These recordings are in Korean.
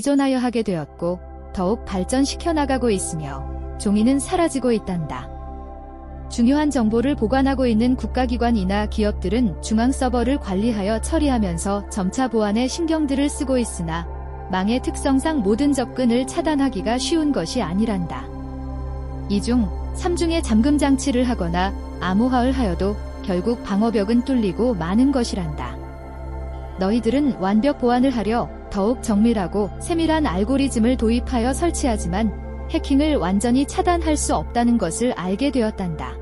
의존하여 하게 되었고 더욱 발전시켜 나가고 있으며 종이는 사라지고 있단다. 중요한 정보를 보관하고 있는 국가기관이나 기업들은 중앙 서버를 관리하여 처리하면서 점차 보안에 신경들을 쓰고 있으나 망의 특성상 모든 접근을 차단하기가 쉬운 것이 아니란다. 이 중 3중에 잠금 장치를 하거나 암호화를 하여도 결국 방어벽은 뚫리고 마는 것이란다. 너희들은 완벽 보안을 하려 더욱 정밀하고 세밀한 알고리즘을 도입하여 설치하지만 해킹을 완전히 차단할 수 없다는 것을 알게 되었단다.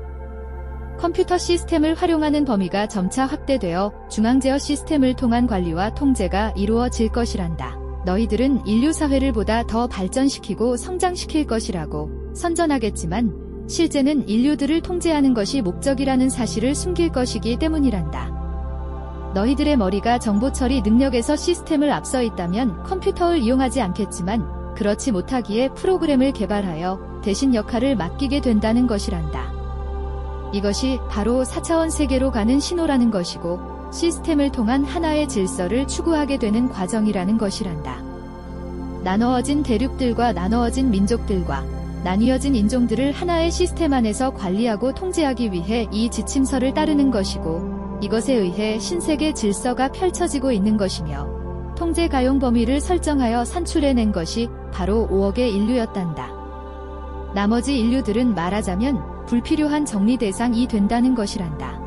컴퓨터 시스템을 활용하는 범위가 점차 확대되어 중앙제어 시스템을 통한 관리와 통제가 이루어질 것이란다. 너희들은 인류 사회를 보다 더 발전시키고 성장시킬 것이라고 선전하겠지만 실제는 인류들을 통제하는 것이 목적이라는 사실을 숨길 것이기 때문이란다. 너희들의 머리가 정보 처리 능력에서 시스템을 앞서 있다면 컴퓨터를 이용하지 않겠지만 그렇지 못하기에 프로그램을 개발하여 대신 역할을 맡기게 된다는 것이란다. 이것이 바로 4차원 세계로 가는 신호라는 것이고 시스템을 통한 하나의 질서를 추구하게 되는 과정이라는 것이란다. 나누어진 대륙들과 나누어진 민족들과 나뉘어진 인종들을 하나의 시스템 안에서 관리하고 통제하기 위해 이 지침서를 따르는 것이고 이것에 의해 신세계 질서가 펼쳐지고 있는 것이며 통제 가용 범위를 설정하여 산출해낸 것이 바로 5억의 인류였단다. 나머지 인류들은 말하자면 불필요한 정리 대상이 된다는 것이란다.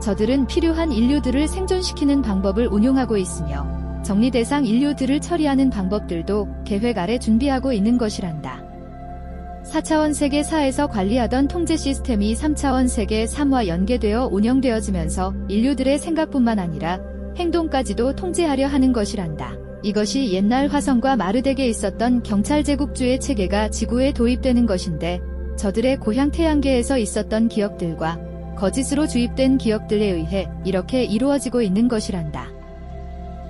저들은 필요한 인류들을 생존시키는 방법을 운용하고 있으며 정리 대상 인류들을 처리하는 방법들도 계획 아래 준비하고 있는 것이란다. 4차원 세계 4에서 관리하던 통제 시스템이 3차원 세계 3와 연계되어 운영되어지면서 인류들의 생각뿐만 아니라 행동까지도 통제하려 하는 것이란다. 이것이 옛날 화성과 마르덱에 있었던 경찰 제국주의 체계가 지구에 도입되는 것인데 저들의 고향 태양계에서 있었던 기억들과 거짓으로 주입된 기억들에 의해 이렇게 이루어지고 있는 것이란다.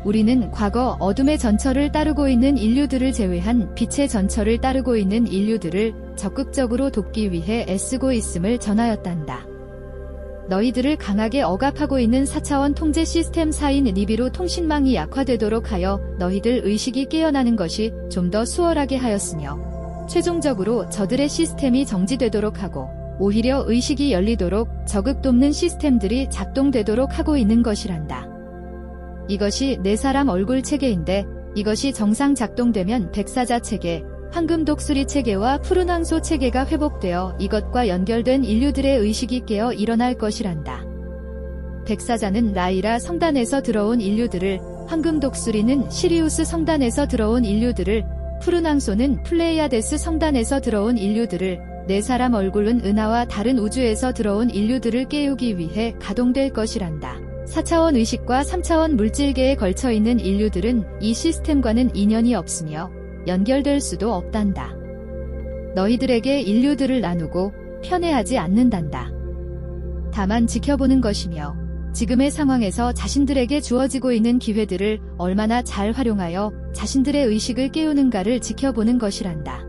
우리는 과거 어둠의 전철을 따르고 있는 인류들을 제외한 빛의 전철을 따르고 있는 인류들을 적극적으로 돕기 위해 애쓰고 있음을 전하였단다. 너희들을 강하게 억압하고 있는 4차원 통제 시스템 4인 니비로 통신망이 약화되도록 하여 너희들 의식이 깨어나는 것이 좀 더 수월하게 하였으며 최종적으로 저들의 시스템이 정지되도록 하고 오히려 의식이 열리도록 적극 돕는 시스템들이 작동되도록 하고 있는 것이란다. 이것이 네 사람 얼굴 체계인데 이것이 정상 작동되면 백사자 체계, 황금 독수리 체계와 푸른 황소 체계가 회복되어 이것과 연결된 인류들의 의식이 깨어 일어날 것이란다. 백사자는 라이라 성단에서 들어온 인류들을, 황금 독수리는 시리우스 성단에서 들어온 인류들을, 푸른 황소는 플레이아데스 성단에서 들어온 인류들을, 네 사람 얼굴은 은하와 다른 우주에서 들어온 인류들을 깨우기 위해 가동될 것이란다. 4차원 의식과 3차원 물질계에 걸쳐있는 인류들은 이 시스템과는 인연이 없으며 연결될 수도 없단다. 너희들에게 인류들을 나누고 편애하지 않는단다. 다만 지켜보는 것이며 지금의 상황에서 자신들에게 주어지고 있는 기회들을 얼마나 잘 활용하여 자신들의 의식을 깨우는가를 지켜보는 것이란다.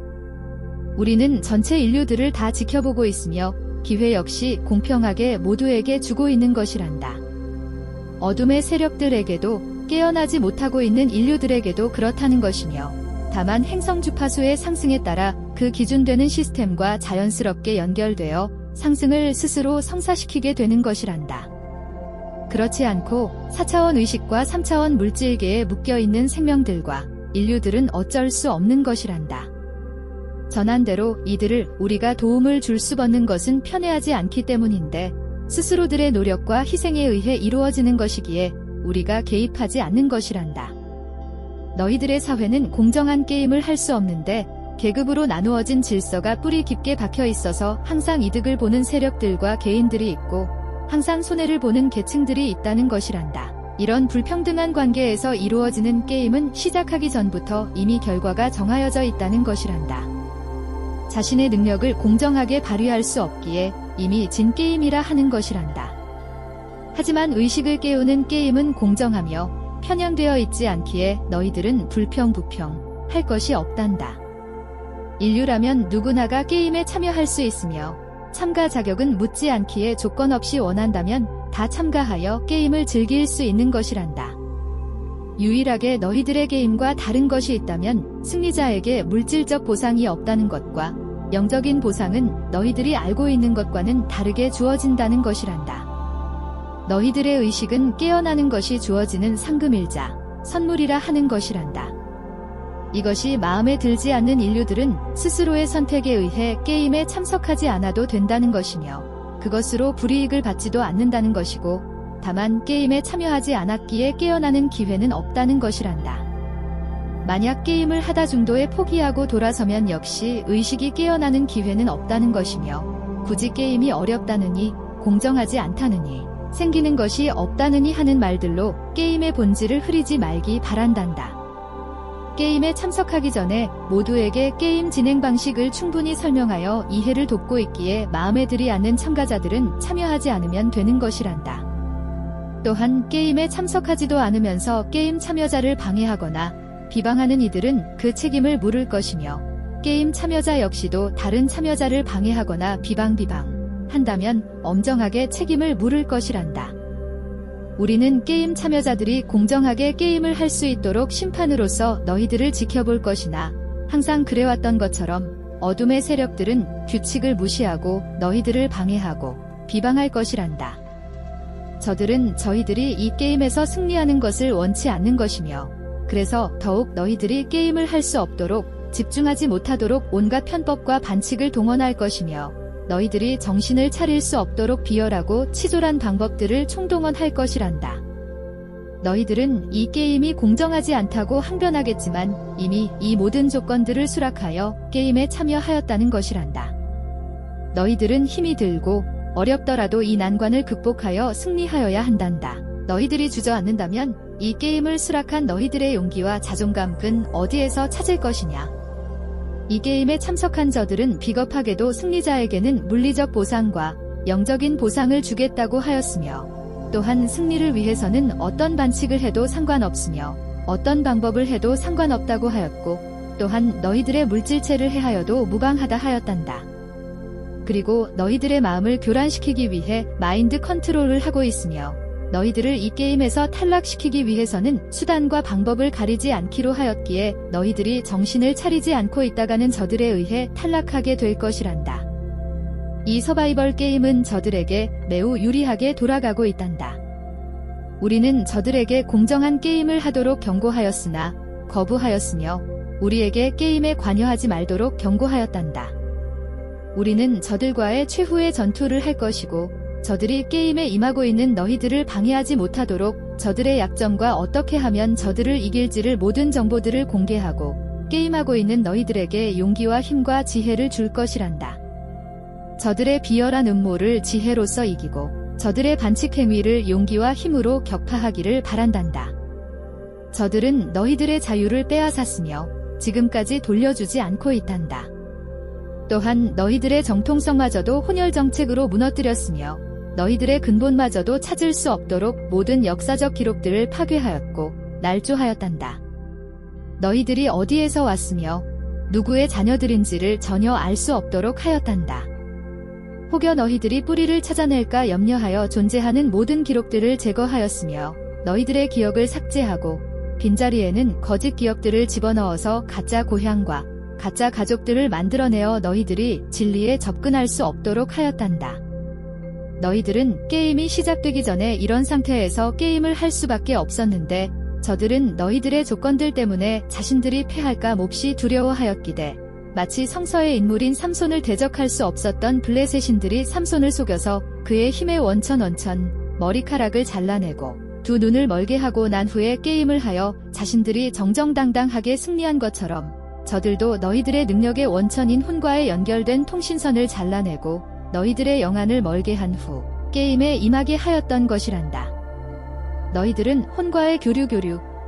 우리는 전체 인류들을 다 지켜보고 있으며 기회 역시 공평하게 모두에게 주고 있는 것이란다. 어둠의 세력들에게도 깨어나지 못하고 있는 인류들에게도 그렇다는 것이며 다만 행성 주파수의 상승에 따라 그 기준되는 시스템과 자연스럽게 연결되어 상승을 스스로 성사시키게 되는 것이란다. 그렇지 않고 4차원 의식과 3차원 물질계에 묶여있는 생명들과 인류들은 어쩔 수 없는 것이란다. 전한대로 이들을 우리가 도움을 줄 수 없는 것은 편애하지 않기 때문인데 스스로들의 노력과 희생에 의해 이루어지는 것이기에 우리가 개입하지 않는 것이란다. 너희들의 사회는 공정한 게임을 할 수 없는데 계급으로 나누어진 질서가 뿌리 깊게 박혀 있어서 항상 이득을 보는 세력들과 개인들이 있고 항상 손해를 보는 계층들이 있다는 것이란다. 이런 불평등한 관계에서 이루어지는 게임은 시작하기 전부터 이미 결과가 정하여져 있다는 것이란다. 자신의 능력을 공정하게 발휘할 수 없기에 이미 진 게임이라 하는 것이란다. 하지만 의식을 깨우는 게임은 공정하며 편향되어 있지 않기에 너희들은 불평 할 것이 없단다. 인류라면 누구나가 게임에 참여할 수 있으며 참가 자격은 묻지 않기에 조건 없이 원한다면 다 참가하여 게임을 즐길 수 있는 것이란다. 유일하게 너희들의 게임과 다른 것이 있다면 승리자에게 물질적 보상이 없다는 것과 영적인 보상은 너희들이 알고 있는 것과는 다르게 주어진다는 것이란다. 너희들의 의식은 깨어나는 것이 주어지는 상금일자, 선물이라 하는 것이란다. 이것이 마음에 들지 않는 인류들은 스스로의 선택에 의해 게임에 참석하지 않아도 된다는 것이며 그것으로 불이익을 받지도 않는다는 것이고 다만 게임에 참여하지 않았기에 깨어나는 기회는 없다는 것이란다. 만약 게임을 하다 중도에 포기하고 돌아서면 역시 의식이 깨어나는 기회는 없다는 것이며 굳이 게임이 어렵다느니 공정하지 않다느니 생기는 것이 없다느니 하는 말들로 게임의 본질을 흐리지 말기 바란단다. 게임에 참석하기 전에 모두에게 게임 진행 방식을 충분히 설명하여 이해를 돕고 있기에 마음에 들지 않는 참가자들은 참여하지 않으면 되는 것이란다. 또한 게임에 참석하지도 않으면서 게임 참여자를 방해하거나 비방하는 이들은 그 책임을 물을 것이며 게임 참여자 역시도 다른 참여자를 방해하거나 한다면 엄정하게 책임을 물을 것이란다. 우리는 게임 참여자들이 공정하게 게임을 할 수 있도록 심판으로서 너희들을 지켜볼 것이나 항상 그래왔던 것처럼 어둠의 세력들은 규칙을 무시하고 너희들을 방해하고 비방할 것이란다. 저들은 저희들이 이 게임에서 승리하는 것을 원치 않는 것이며 그래서 더욱 너희들이 게임을 할 수 없도록 집중하지 못하도록 온갖 편법과 반칙을 동원할 것이며 너희들이 정신을 차릴 수 없도록 비열하고 치졸한 방법들을 총동원할 것이란다. 너희들은 이 게임이 공정하지 않다고 항변하겠지만 이미 이 모든 조건들을 수락하여 게임에 참여하였다는 것이란다. 너희들은 힘이 들고 어렵더라도 이 난관을 극복하여 승리하여야 한단다. 너희들이 주저앉는다면 이 게임을 수락한 너희들의 용기와 자존감은 어디에서 찾을 것이냐? 이 게임에 참석한 저들은 비겁하게도 승리자에게는 물리적 보상과 영적인 보상을 주겠다고 하였으며 또한 승리를 위해서는 어떤 반칙을 해도 상관없으며 어떤 방법을 해도 상관없다고 하였고 또한 너희들의 물질체를 해하여도 무방하다 하였단다. 그리고 너희들의 마음을 교란시키기 위해 마인드 컨트롤을 하고 있으며 너희들을 이 게임에서 탈락시키기 위해서는 수단과 방법을 가리지 않기로 하였기에 너희들이 정신을 차리지 않고 있다가는 저들에 의해 탈락하게 될 것이란다. 이 서바이벌 게임은 저들에게 매우 유리하게 돌아가고 있단다. 우리는 저들에게 공정한 게임을 하도록 경고하였으나 거부하였으며 우리에게 게임에 관여하지 말도록 경고하였단다. 우리는 저들과의 최후의 전투를 할 것이고 저들이 게임에 임하고 있는 너희들을 방해하지 못하도록 저들의 약점과 어떻게 하면 저들을 이길지를 모든 정보들을 공개하고 게임하고 있는 너희들에게 용기와 힘과 지혜를 줄 것이란다. 저들의 비열한 음모를 지혜로써 이기고 저들의 반칙 행위를 용기와 힘으로 격파하기를 바란단다. 저들은 너희들의 자유를 빼앗았으며 지금까지 돌려주지 않고 있단다. 또한 너희들의 정통성마저도 혼혈 정책으로 무너뜨렸으며 너희들의 근본마저도 찾을 수 없도록 모든 역사적 기록들을 파괴하였고 날조하였단다. 너희들이 어디에서 왔으며 누구의 자녀들인지를 전혀 알 수 없도록 하였단다. 혹여 너희들이 뿌리를 찾아낼까 염려하여 존재하는 모든 기록들을 제거하였으며 너희들의 기억을 삭제하고 빈자리에는 거짓 기억들을 집어넣어서 가짜 고향과 가짜 가족들을 만들어내어 너희들이 진리에 접근할 수 없도록 하였단다. 너희들은 게임이 시작되기 전에 이런 상태에서 게임을 할 수밖에 없었는데 저들은 너희들의 조건들 때문에 자신들이 패할까 몹시 두려워하였기에 마치 성서의 인물인 삼손을 대적할 수 없었던 블레셋 신들이 삼손을 속여서 그의 힘의 원천 머리카락을 잘라내고 두 눈을 멀게 하고 난 후에 게임을 하여 자신들이 정정당당하게 승리한 것처럼 저들도 너희들의 능력의 원천인 혼과의 연결된 통신선을 잘라내고 너희들의 영안을 멀게 한 후 게임에 임하게 하였던 것이란다. 너희들은 혼과의 교류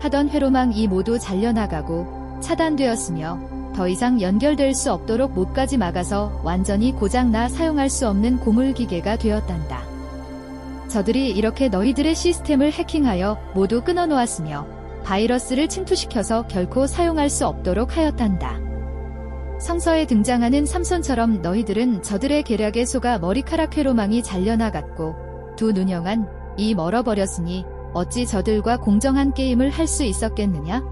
하던 회로망이 모두 잘려나가고 차단되었으며 더 이상 연결될 수 없도록 못까지 막아서 완전히 고장나 사용할 수 없는 고물기계가 되었단다. 저들이 이렇게 너희들의 시스템을 해킹하여 모두 끊어놓았으며 바이러스를 침투시켜서 결코 사용할 수 없도록 하였단다. 성서에 등장하는 삼손처럼 너희들은 저들의 계략에 속아 머리카락 회로망이 잘려나갔고 두 눈영안이 멀어버렸으니 어찌 저들과 공정한 게임을 할 수 있었겠느냐?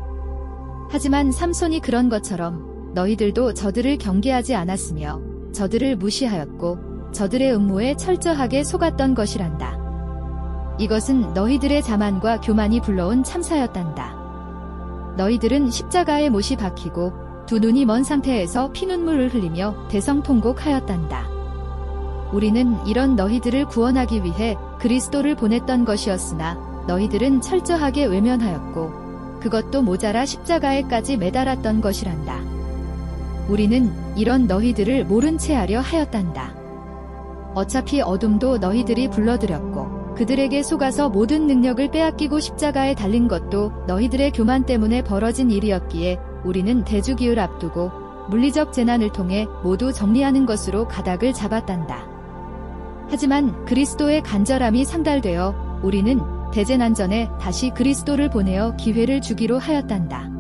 하지만 삼손이 그런 것처럼 너희들도 저들을 경계하지 않았으며 저들을 무시하였고 저들의 음모에 철저하게 속았던 것이란다. 이것은 너희들의 자만과 교만이 불러온 참사였단다. 너희들은 십자가에 못이 박히고 두 눈이 먼 상태에서 피눈물을 흘리며 대성통곡하였단다. 우리는 이런 너희들을 구원하기 위해 그리스도를 보냈던 것이었으나 너희들은 철저하게 외면하였고 그것도 모자라 십자가에까지 매달았던 것이란다. 우리는 이런 너희들을 모른 채 하려 하였단다. 어차피 어둠도 너희들이 불러들였고 그들에게 속아서 모든 능력을 빼앗기고 십자가에 달린 것도 너희들의 교만 때문에 벌어진 일이었기에 우리는 대주기를 앞두고 물리적 재난을 통해 모두 정리하는 것으로 가닥을 잡았단다. 하지만 그리스도의 간절함이 상달되어 우리는 대재난 전에 다시 그리스도를 보내어 기회를 주기로 하였단다.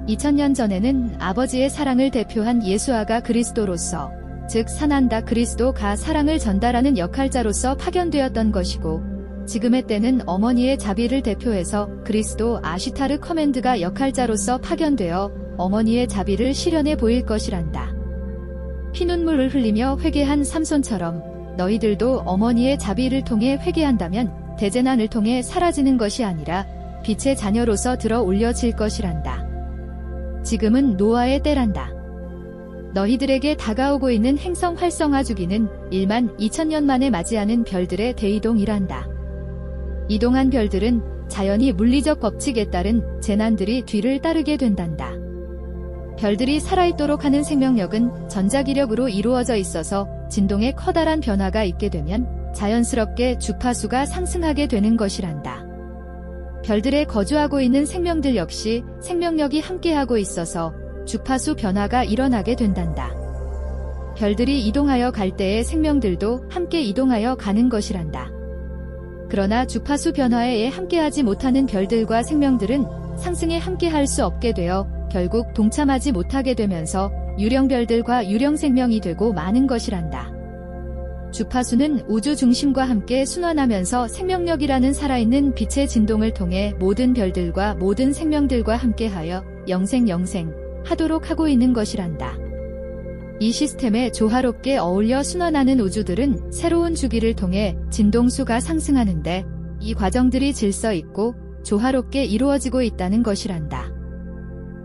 2000년 전에는 아버지의 사랑을 대표한 예수아가 그리스도로서, 즉 산한다 그리스도가 사랑을 전달하는 역할자로서 파견되었던 것이고, 지금의 때는 어머니의 자비를 대표해서 그리스도 아시타르 커맨드가 역할자로서 파견되어 어머니의 자비를 실현해 보일 것이란다. 피눈물을 흘리며 회개한 삼손처럼 너희들도 어머니의 자비를 통해 회개한다면 대재난을 통해 사라지는 것이 아니라 빛의 자녀로서 들어 올려질 것이란다. 지금은 노아의 때란다. 너희들에게 다가오고 있는 행성 활성화 주기는 1만 2000년 만에 맞이하는 별들의 대이동이란다. 이동한 별들은 자연히 물리적 법칙에 따른 재난들이 뒤를 따르게 된단다. 별들이 살아있도록 하는 생명력은 전자기력으로 이루어져 있어서 진동에 커다란 변화가 있게 되면 자연스럽게 주파수가 상승하게 되는 것이란다. 별들에 거주하고 있는 생명들 역시 생명력이 함께하고 있어서 주파수 변화가 일어나게 된단다. 별들이 이동하여 갈 때의 생명들도 함께 이동하여 가는 것이란다. 그러나 주파수 변화에 함께하지 못하는 별들과 생명들은 상승에 함께할 수 없게 되어 결국 동참하지 못하게 되면서 유령별들과 유령생명이 되고 마는 것이란다. 주파수는 우주 중심과 함께 순환하면서 생명력이라는 살아있는 빛의 진동을 통해 모든 별들과 모든 생명들과 함께하여 영생영생 하도록 하고 있는 것이란다. 이 시스템에 조화롭게 어울려 순환하는 우주들은 새로운 주기를 통해 진동수가 상승하는데 이 과정들이 질서 있고 조화롭게 이루어지고 있다는 것이란다.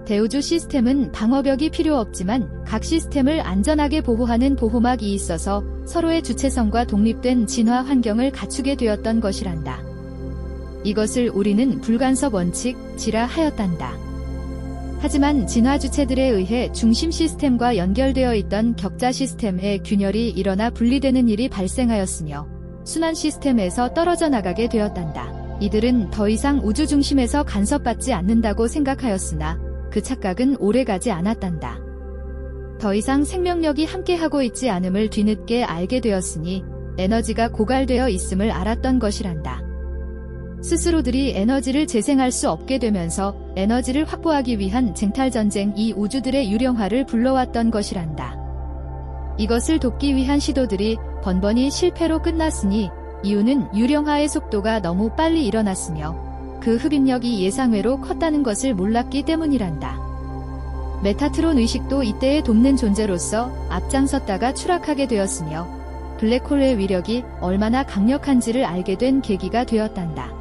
대우주 시스템은 방어벽이 필요 없지만 각 시스템을 안전하게 보호하는 보호막이 있어서 서로의 주체성과 독립된 진화 환경을 갖추게 되었던 것이란다. 이것을 우리는 불간섭 원칙이라 하였단다. 하지만 진화 주체들에 의해 중심 시스템과 연결되어 있던 격자 시스템의 균열이 일어나 분리되는 일이 발생하였으며 순환 시스템에서 떨어져 나가게 되었단다. 이들은 더 이상 우주 중심에서 간섭받지 않는다고 생각하였으나 그 착각은 오래가지 않았단다. 더 이상 생명력이 함께하고 있지 않음을 뒤늦게 알게 되었으니 에너지가 고갈되어 있음을 알았던 것이란다. 스스로들이 에너지를 재생할 수 없게 되면서 에너지를 확보하기 위한 쟁탈전쟁이 우주들의 유령화를 불러왔던 것이란다. 이것을 돕기 위한 시도들이 번번이 실패로 끝났으니 이유는 유령화의 속도가 너무 빨리 일어났으며 그 흡입력이 예상외로 컸다는 것을 몰랐기 때문이란다. 메타트론 의식도 이때에 돕는 존재로서 앞장섰다가 추락하게 되었으며 블랙홀의 위력이 얼마나 강력한지를 알게 된 계기가 되었단다.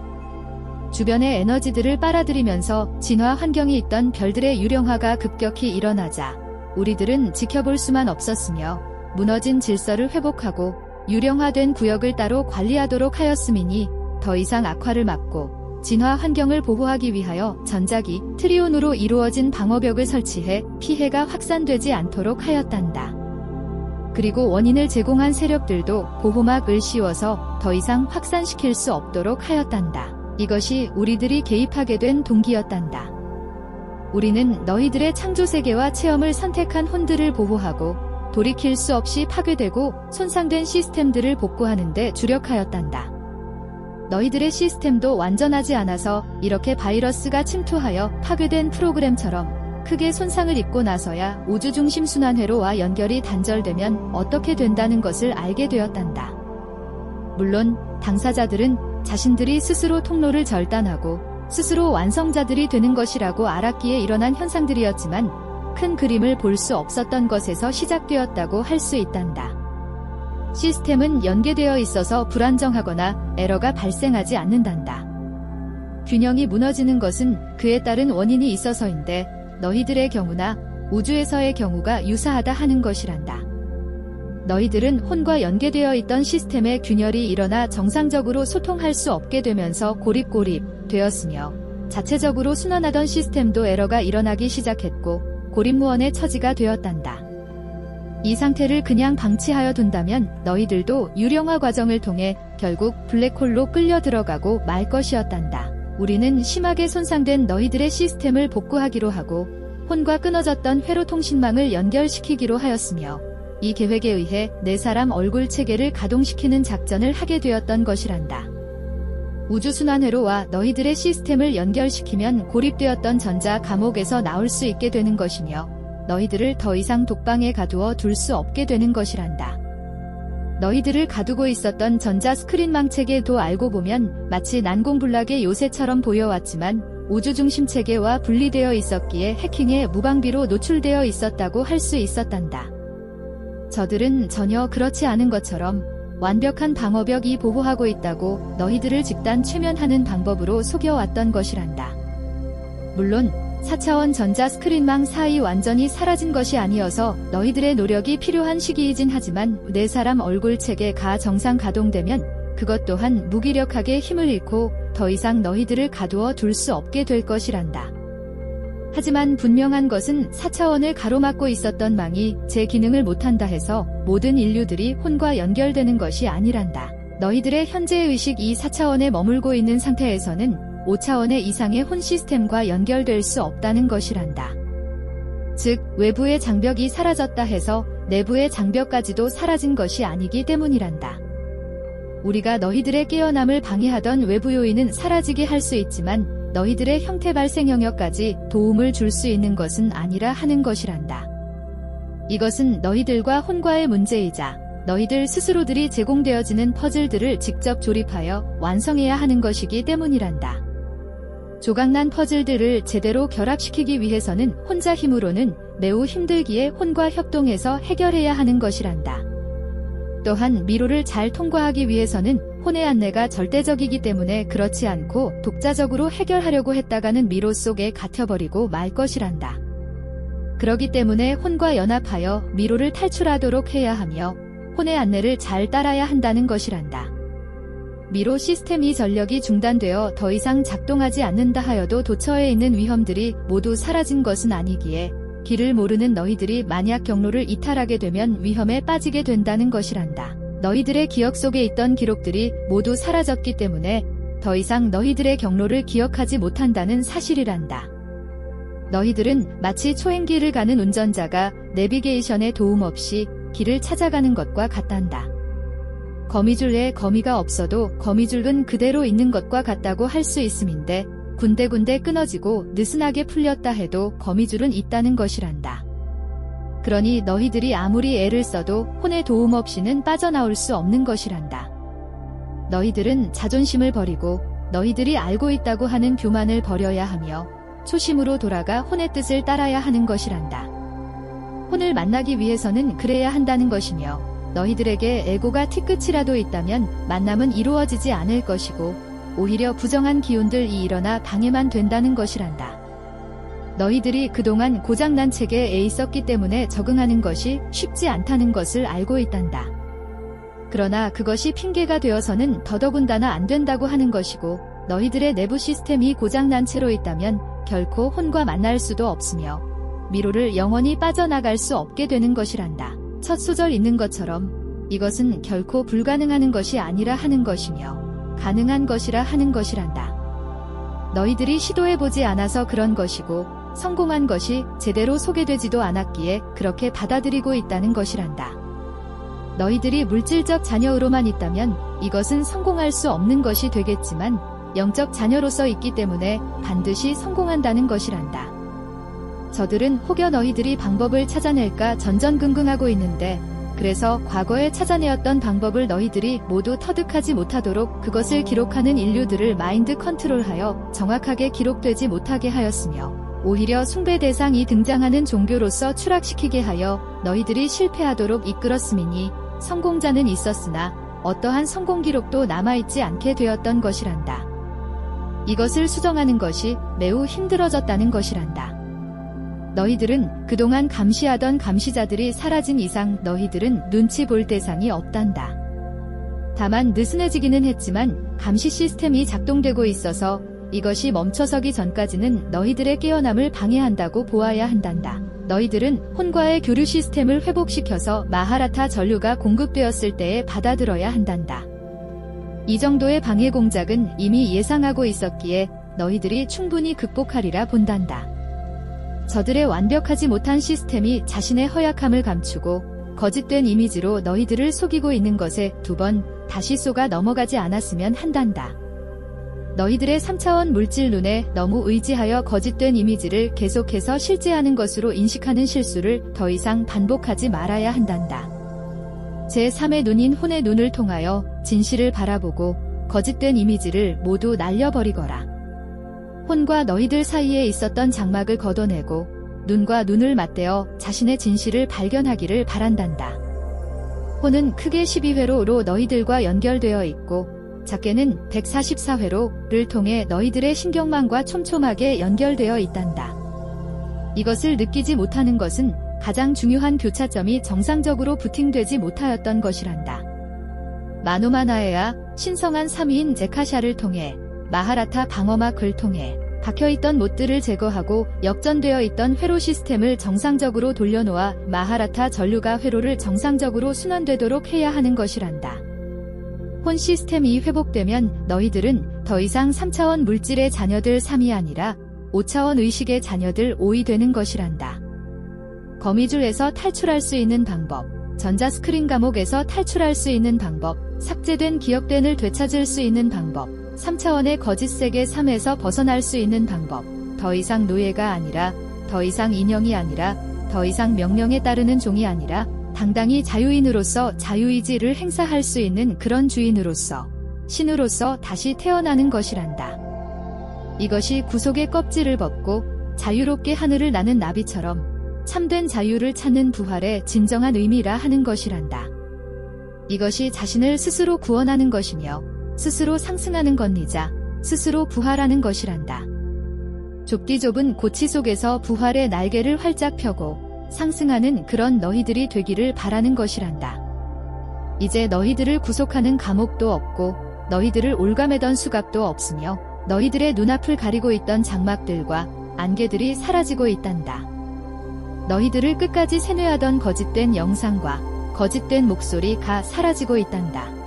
주변의 에너지들을 빨아들이면서 진화 환경이 있던 별들의 유령화가 급격히 일어나자 우리들은 지켜볼 수만 없었으며 무너진 질서를 회복하고 유령화된 구역을 따로 관리하도록 하였음이니 더 이상 악화를 막고 진화 환경을 보호하기 위하여 전자기 트리온으로 이루어진 방어벽을 설치해 피해가 확산되지 않도록 하였단다. 그리고 원인을 제공한 세력들도 보호막을 씌워서 더 이상 확산시킬 수 없도록 하였단다. 이것이 우리들이 개입하게 된 동기였단다. 우리는 너희들의 창조세계와 체험을 선택한 혼들을 보호하고 돌이킬 수 없이 파괴되고 손상된 시스템들을 복구하는 데 주력하였단다. 너희들의 시스템도 완전하지 않아서 이렇게 바이러스가 침투하여 파괴된 프로그램처럼 크게 손상을 입고 나서야 우주중심 순환회로와 연결이 단절되면 어떻게 된다는 것을 알게 되었단다. 물론 당사자들은 자신들이 스스로 통로를 절단하고 스스로 완성자들이 되는 것이라고 알았기에 일어난 현상들이었지만 큰 그림을 볼 수 없었던 것에서 시작되었다고 할 수 있단다. 시스템은 연계되어 있어서 불안정하거나 에러가 발생하지 않는단다. 균형이 무너지는 것은 그에 따른 원인이 있어서인데 너희들의 경우나 우주에서의 경우가 유사하다 하는 것이란다. 너희들은 혼과 연계되어 있던 시스템의 균열이 일어나 정상적으로 소통할 수 없게 되면서 고립 되었으며 자체적으로 순환하던 시스템도 에러가 일어나기 시작했고 고립무원의 처지가 되었단다. 이 상태를 그냥 방치하여 둔다면 너희들도 유령화 과정을 통해 결국 블랙홀로 끌려 들어가고 말 것이었단다. 우리는 심하게 손상된 너희들의 시스템을 복구하기로 하고 혼과 끊어졌던 회로 통신망을 연결시키기로 하였으며 이 계획에 의해 4사람 얼굴 체계를 가동시키는 작전을 하게 되었던 것이란다. 우주순환회로와 너희들의 시스템을 연결시키면 고립되었던 전자 감옥에서 나올 수 있게 되는 것이며 너희들을 더 이상 독방에 가두어 둘 수 없게 되는 것이란다. 너희들을 가두고 있었던 전자 스크린망 체계도 알고 보면 마치 난공불락의 요새처럼 보여왔지만 우주중심 체계와 분리되어 있었기에 해킹에 무방비로 노출되어 있었다고 할 수 있었단다. 저들은 전혀 그렇지 않은 것처럼 완벽한 방어벽이 보호하고 있다고 너희들을 집단 최면하는 방법으로 속여왔던 것이란다. 물론 4차원 전자 스크린망 사이 완전히 사라진 것이 아니어서 너희들의 노력이 필요한 시기이진 하지만 4사람 얼굴 체계가 정상 가동되면 그것 또한 무기력하게 힘을 잃고 더 이상 너희들을 가두어 둘 수 없게 될 것이란다. 하지만 분명한 것은 4차원을 가로막고 있었던 망이 제 기능을 못한다 해서 모든 인류들이 혼과 연결되는 것이 아니란다. 너희들의 현재의 의식이 4차원에 머물고 있는 상태에서는 5차원의 이상의 혼 시스템과 연결될 수 없다는 것이란다. 즉, 외부의 장벽이 사라졌다 해서 내부의 장벽까지도 사라진 것이 아니기 때문이란다. 우리가 너희들의 깨어남을 방해하던 외부 요인은 사라지게 할 수 있지만 너희들의 형태 발생 영역까지 도움을 줄 수 있는 것은 아니라 하는 것이란다. 이것은 너희들과 혼과의 문제이자 너희들 스스로들이 제공되어지는 퍼즐들을 직접 조립하여 완성해야 하는 것이기 때문이란다. 조각난 퍼즐들을 제대로 결합시키기 위해서는 혼자 힘으로는 매우 힘들기에 혼과 협동해서 해결해야 하는 것이란다. 또한 미로를 잘 통과하기 위해서는 혼의 안내가 절대적이기 때문에 그렇지 않고 독자적으로 해결하려고 했다가는 미로 속에 갇혀버리고 말 것이란다. 그러기 때문에 혼과 연합하여 미로를 탈출하도록 해야 하며 혼의 안내를 잘 따라야 한다는 것이란다. 미로 시스템이 전력이 중단되어 더 이상 작동하지 않는다 하여도 도처에 있는 위험들이 모두 사라진 것은 아니기에 길을 모르는 너희들이 만약 경로를 이탈하게 되면 위험에 빠지게 된다는 것이란다. 너희들의 기억 속에 있던 기록들이 모두 사라졌기 때문에 더 이상 너희들의 경로를 기억하지 못한다는 사실이란다. 너희들은 마치 초행길을 가는 운전자가 내비게이션의 도움 없이 길을 찾아가는 것과 같단다. 거미줄에 거미가 없어도 거미줄은 그대로 있는 것과 같다고 할 수 있음인데 군데군데 끊어지고 느슨하게 풀렸다 해도 거미줄은 있다는 것이란다. 그러니 너희들이 아무리 애를 써도 혼의 도움 없이는 빠져나올 수 없는 것이란다. 너희들은 자존심을 버리고 너희들이 알고 있다고 하는 교만을 버려야 하며 초심으로 돌아가 혼의 뜻을 따라야 하는 것이란다. 혼을 만나기 위해서는 그래야 한다는 것이며 너희들에게 에고가 티끝이라도 있다면 만남은 이루어지지 않을 것이고 오히려 부정한 기운들이 일어나 방해만 된다는 것이란다. 너희들이 그동안 고장난 체계에 있었기 때문에 적응하는 것이 쉽지 않다는 것을 알고 있단다. 그러나 그것이 핑계가 되어서는 더더군다나 안 된다고 하는 것이고 너희들의 내부 시스템이 고장난 채로 있다면 결코 혼과 만날 수도 없으며 미로를 영원히 빠져나갈 수 없게 되는 것이란다. 첫 소절 있는 것처럼 이것은 결코 불가능한 것이 아니라 하는 것이며 가능한 것이라 하는 것이란다. 너희들이 시도해보지 않아서 그런 것이고 성공한 것이 제대로 소개되지도 않았기에 그렇게 받아들이고 있다는 것이란다. 너희들이 물질적 자녀로만 있다면 이것은 성공할 수 없는 것이 되겠지만 영적 자녀로서 있기 때문에 반드시 성공한다는 것이란다. 저들은 혹여 너희들이 방법을 찾아낼까 전전긍긍하고 있는데 그래서 과거에 찾아내었던 방법을 너희들이 모두 터득하지 못하도록 그것을 기록하는 인류들을 마인드 컨트롤하여 정확하게 기록되지 못하게 하였으며 오히려 숭배 대상이 등장하는 종교로서 추락시키게 하여 너희들이 실패하도록 이끌었음이니 성공자는 있었으나 어떠한 성공 기록도 남아있지 않게 되었던 것이란다. 이것을 수정하는 것이 매우 힘들어졌다는 것이란다. 너희들은 그동안 감시하던 감시자들이 사라진 이상 너희들은 눈치 볼 대상이 없단다. 다만 느슨해지기는 했지만 감시 시스템이 작동되고 있어서 이것이 멈춰서기 전까지는 너희들의 깨어남을 방해한다고 보아야 한단다. 너희들은 혼과의 교류 시스템을 회복시켜서 마하라타 전류가 공급되었을 때에 받아들어야 한단다. 이 정도의 방해 공작은 이미 예상하고 있었기에 너희들이 충분히 극복하리라 본단다. 저들의 완벽하지 못한 시스템이 자신의 허약함을 감추고 거짓된 이미지로 너희들을 속이고 있는 것에 두 번 다시 쏘가 넘어가지 않았으면 한단다. 너희들의 3차원 물질 눈에 너무 의지하여 거짓된 이미지를 계속해서 실제하는 것으로 인식하는 실수를 더 이상 반복하지 말아야 한단다. 제3의 눈인 혼의 눈을 통하여 진실을 바라보고 거짓된 이미지를 모두 날려버리거라. 혼과 너희들 사이에 있었던 장막을 걷어내고 눈과 눈을 맞대어 자신의 진실을 발견하기를 바란단다. 혼은 크게 12회로로 너희들과 연결되어 있고 작게는 144회로를 통해 너희들의 신경망과 촘촘하게 연결되어 있단다. 이것을 느끼지 못하는 것은 가장 중요한 교차점이 정상적으로 부팅되지 못하였던 것이란다. 마노마나에야 신성한 3위인 제카샤를 통해 마하라타 방어막을 통해 박혀있던 못들을 제거하고 역전되어 있던 회로 시스템을 정상적으로 돌려놓아 마하라타 전류가 회로를 정상적으로 순환되도록 해야 하는 것이란다. 혼 시스템이 회복되면 너희들은 더 이상 3차원 물질의 자녀들 3이 아니라 5차원 의식의 자녀들 5이 되는 것이란다. 거미줄에서 탈출할 수 있는 방법, 전자스크린 감옥에서 탈출할 수 있는 방법, 삭제된 기억된을 되찾을 수 있는 방법, 3차원의 거짓 세계 3에서 벗어날 수 있는 방법, 더 이상 노예가 아니라, 더 이상 인형이 아니라, 더 이상 명령에 따르는 종이 아니라 당당히 자유인으로서 자유의지를 행사할 수 있는 그런 주인으로서, 신으로서 다시 태어나는 것이란다. 이것이 구속의 껍질을 벗고 자유롭게 하늘을 나는 나비처럼 참된 자유를 찾는 부활의 진정한 의미라 하는 것이란다. 이것이 자신을 스스로 구원하는 것이며 스스로 상승하는 것이자 스스로 부활하는 것이란다. 좁디 좁은 고치 속에서 부활의 날개를 활짝 펴고 상승하는 그런 너희들이 되기를 바라는 것이란다. 이제 너희들을 구속하는 감옥도 없고 너희들을 올가매던 수갑도 없으며 너희들의 눈앞을 가리고 있던 장막들과 안개들이 사라지고 있단다. 너희들을 끝까지 세뇌하던 거짓된 영상과 거짓된 목소리가 사라지고 있단다.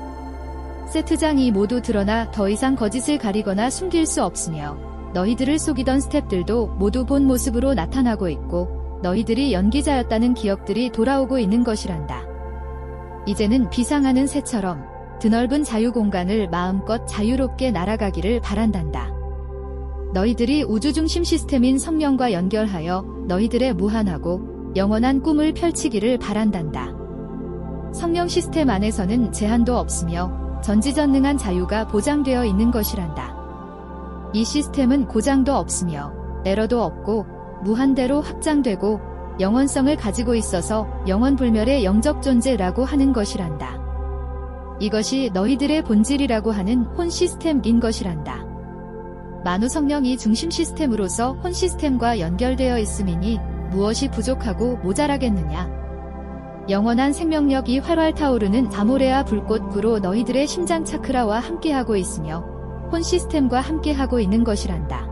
세트장이 모두 드러나 더 이상 거짓을 가리거나 숨길 수 없으며 너희들을 속이던 스텝들도 모두 본 모습으로 나타나고 있고 너희들이 연기자였다는 기억들이 돌아오고 있는 것이란다. 이제는 비상하는 새처럼 드넓은 자유 공간을 마음껏 자유롭게 날아가기를 바란단다. 너희들이 우주중심 시스템인 성령과 연결하여 너희들의 무한하고 영원한 꿈을 펼치기를 바란단다. 성령 시스템 안에서는 제한도 없으며 전지전능한 자유가 보장되어 있는 것이란다. 이 시스템은 고장도 없으며 에러도 없고 무한대로 확장되고 영원성을 가지고 있어서 영원불멸의 영적 존재라고 하는 것이란다. 이것이 너희들의 본질이라고 하는 혼 시스템인 것이란다. 만우 성령이 중심 시스템으로서 혼 시스템과 연결되어 있음이니 무엇이 부족하고 모자라겠느냐. 영원한 생명력이 활활 타오르는 아모레아 불꽃구로 너희들의 심장 차크라와 함께하고 있으며 혼 시스템과 함께하고 있는 것이란다.